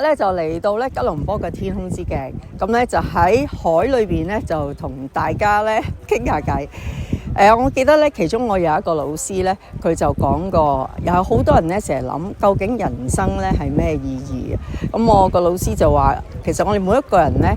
日咧就嚟到咧吉隆坡嘅天空之鏡，咁咧就喺海裏邊咧就同大家咧傾下偈。我記得咧，其中我有一個老師咧，佢就講過，有好多人咧成日諗究竟人生咧係咩意義嘅。咁我個老師就話，其實我哋每一個人咧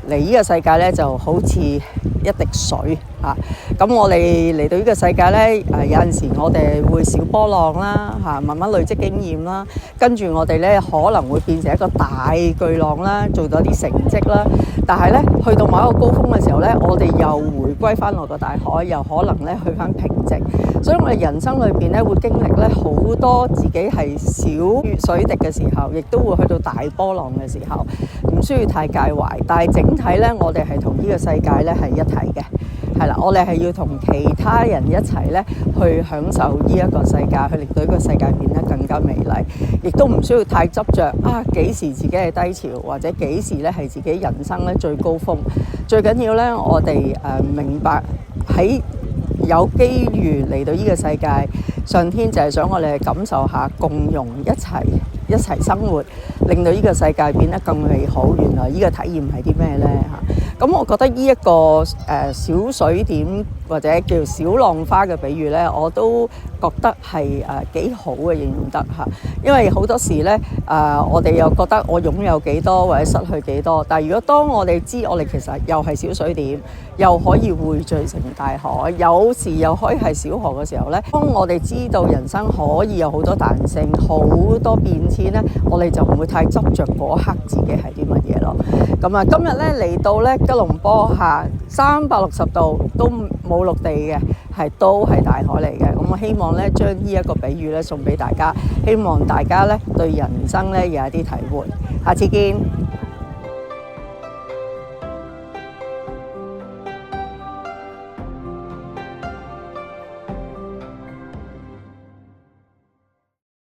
嚟呢個世界咧就好似一滴水嚇。咁我哋嚟到呢個世界咧，有陣時我哋會小波浪啦嚇，慢慢累積經驗啦，跟住我哋咧可能會變成一個大巨浪啦，做到啲成績啦。但係咧去到某一個高峰嘅時候咧，我哋又回歸翻落個大海，又可能咧去翻平靜。所以我哋人生裏邊咧會經歷咧好多自己係小水滴嘅時候，亦都會去到大波浪嘅時候，唔需要太介懷。但係整體咧，我哋係同呢個世界咧係一體嘅。係啦，我哋係要同其他人一齊咧去享受呢一個世界，去令到呢個世界變得更加美麗，亦都唔需要太執着幾時自己係低潮，或者幾時咧係自己人生咧最高峰。最緊要咧，我哋明白喺有機遇嚟到呢個世界，上天就係想我哋感受下共融一齊生活，令到呢個世界變得更美好。原來呢個體驗係啲咩呢？咁我覺得呢一個小水點或者叫小浪花嘅比喻呢，我都覺得係幾好嘅形容得嚇。因為好多時呢，我哋又覺得我擁有幾多或者失去幾多，但係如果當我哋知我哋其實又係小水點，又可以匯聚成大海，有時又可以係小河嘅時候呢，當我哋知道人生可以有好多彈性、好多變遷呢，我哋就唔會太執着嗰刻自己係啲乜嘢咯。咁啊，今日呢嚟到呢吉隆坡下360度都冇陸地嘅，都係大海嚟嘅。咁我希望呢將呢一個比喻呢送俾大家，希望大家呢對人生呢有一啲體會。下次見。